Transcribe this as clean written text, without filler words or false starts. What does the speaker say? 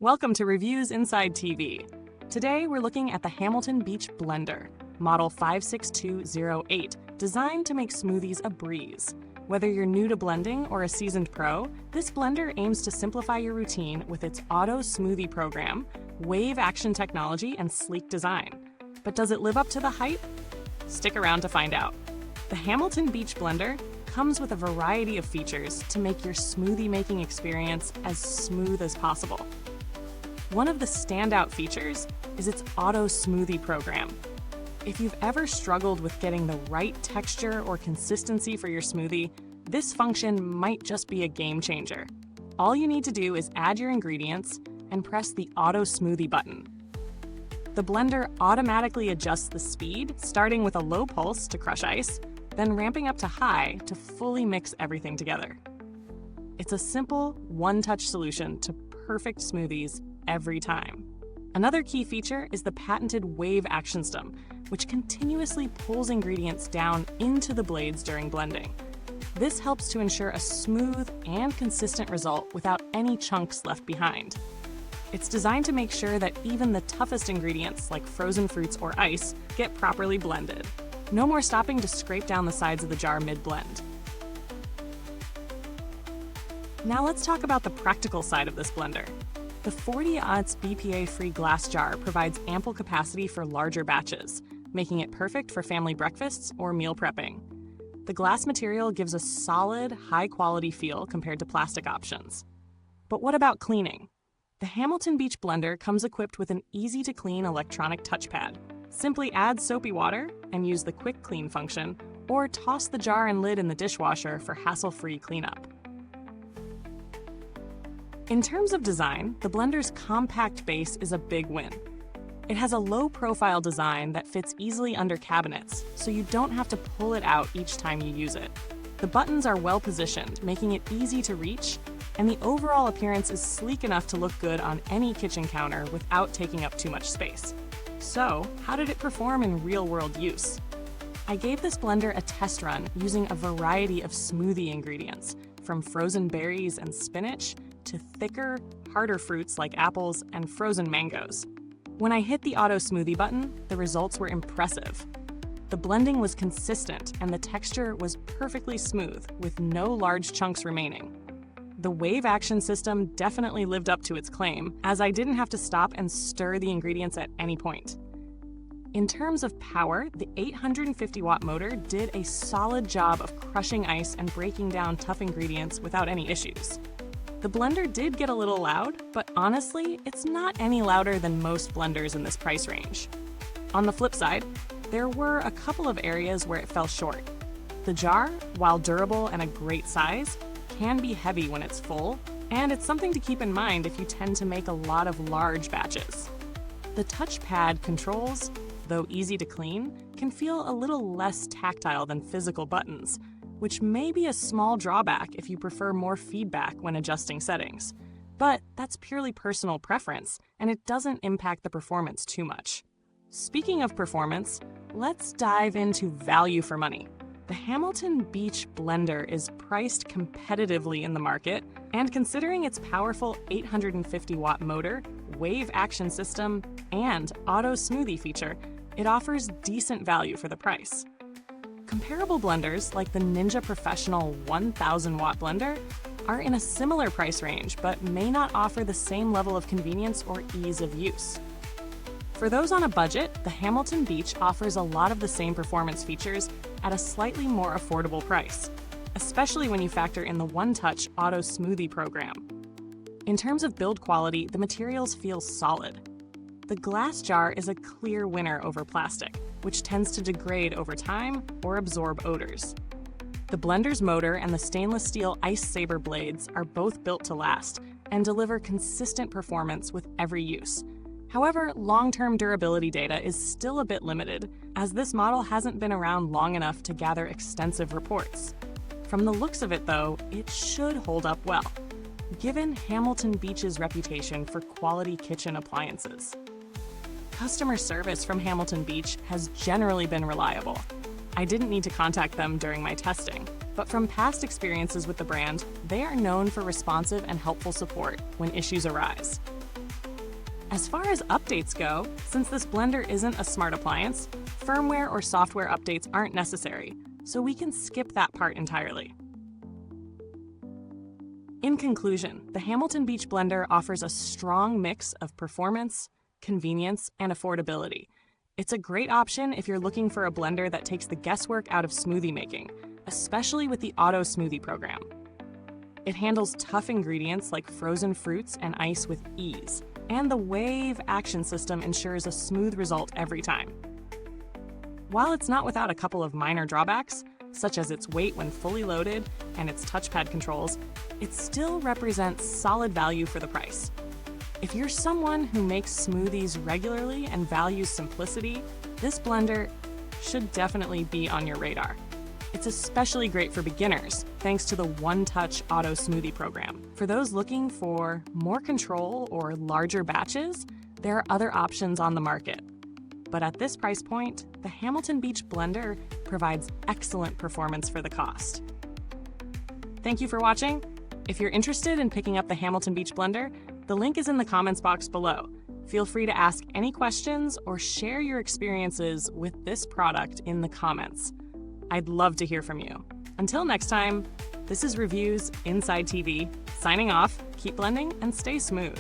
Welcome to Reviews Inside TV. Today we're looking at the Hamilton Beach Blender, model 56208, designed to make smoothies a breeze. Whether you're new to blending or a seasoned pro, this blender aims to simplify your routine with its Auto Smoothie program, wave action technology, and sleek design. But does it live up to the hype? Stick around to find out. The Hamilton Beach Blender comes with a variety of features to make your smoothie making experience as smooth as possible. One of the standout features is its Auto Smoothie program. If you've ever struggled with getting the right texture or consistency for your smoothie, this function might just be a game changer. All you need to do is add your ingredients and press the Auto Smoothie button. The blender automatically adjusts the speed, starting with a low pulse to crush ice, then ramping up to high to fully mix everything together. It's a simple, one-touch solution to perfect smoothies every time. Another key feature is the patented wave action system, which continuously pulls ingredients down into the blades during blending. This helps to ensure a smooth and consistent result without any chunks left behind. It's designed to make sure that even the toughest ingredients, like frozen fruits or ice, get properly blended. No more stopping to scrape down the sides of the jar mid-blend. Now let's talk about the practical side of this blender. The 40-ounce BPA-free glass jar provides ample capacity for larger batches, making it perfect for family breakfasts or meal prepping. The glass material gives a solid, high-quality feel compared to plastic options. But what about cleaning? The Hamilton Beach Blender comes equipped with an easy-to-clean electronic touchpad. Simply add soapy water and use the Quick Clean function, or toss the jar and lid in the dishwasher for hassle-free cleanup. In terms of design, the blender's compact base is a big win. It has a low-profile design that fits easily under cabinets, so you don't have to pull it out each time you use it. The buttons are well-positioned, making it easy to reach, and the overall appearance is sleek enough to look good on any kitchen counter without taking up too much space. So, how did it perform in real-world use? I gave this blender a test run using a variety of smoothie ingredients, from frozen berries and spinach to thicker, harder fruits like apples and frozen mangoes. When I hit the Auto Smoothie button, the results were impressive. The blending was consistent and the texture was perfectly smooth, with no large chunks remaining. The wave action system definitely lived up to its claim, as I didn't have to stop and stir the ingredients at any point. In terms of power, the 850-watt motor did a solid job of crushing ice and breaking down tough ingredients without any issues. The blender did get a little loud, but honestly, it's not any louder than most blenders in this price range. On the flip side, there were a couple of areas where it fell short. The jar, while durable and a great size, can be heavy when it's full, and it's something to keep in mind if you tend to make a lot of large batches. The touchpad controls, though easy to clean, can feel a little less tactile than physical buttons, which may be a small drawback if you prefer more feedback when adjusting settings. But that's purely personal preference, and it doesn't impact the performance too much. Speaking of performance, let's dive into value for money. The Hamilton Beach Blender is priced competitively in the market, and considering its powerful 850-watt motor, wave action system, and Auto Smoothie feature, it offers decent value for the price. Comparable blenders, like the Ninja Professional 1000-watt blender, are in a similar price range, but may not offer the same level of convenience or ease of use. For those on a budget, the Hamilton Beach offers a lot of the same performance features at a slightly more affordable price, especially when you factor in the one-touch Auto Smoothie program. In terms of build quality, the materials feel solid. The glass jar is a clear winner over plastic, which tends to degrade over time or absorb odors. The blender's motor and the stainless steel Ice Saber blades are both built to last and deliver consistent performance with every use. However, long-term durability data is still a bit limited, as this model hasn't been around long enough to gather extensive reports. From the looks of it, though, it should hold up well, given Hamilton Beach's reputation for quality kitchen appliances. Customer service from Hamilton Beach has generally been reliable. I didn't need to contact them during my testing, but from past experiences with the brand, they are known for responsive and helpful support when issues arise. As far as updates go, since this blender isn't a smart appliance, firmware or software updates aren't necessary, so we can skip that part entirely. In conclusion, the Hamilton Beach Blender offers a strong mix of performance, convenience, and affordability. It's a great option if you're looking for a blender that takes the guesswork out of smoothie making, especially with the Auto Smoothie program. It handles tough ingredients like frozen fruits and ice with ease, and the Wave action system ensures a smooth result every time. While it's not without a couple of minor drawbacks, such as its weight when fully loaded and its touchpad controls, it still represents solid value for the price. If you're someone who makes smoothies regularly and values simplicity, this blender should definitely be on your radar. It's especially great for beginners, thanks to the one-touch Auto Smoothie program. For those looking for more control or larger batches, there are other options on the market. But at this price point, the Hamilton Beach Blender provides excellent performance for the cost. Thank you for watching. If you're interested in picking up the Hamilton Beach Blender, the link is in the comments box below. Feel free to ask any questions or share your experiences with this product in the comments. I'd love to hear from you. Until next time, this is Reviews Inside TV, signing off, keep blending, and stay smooth.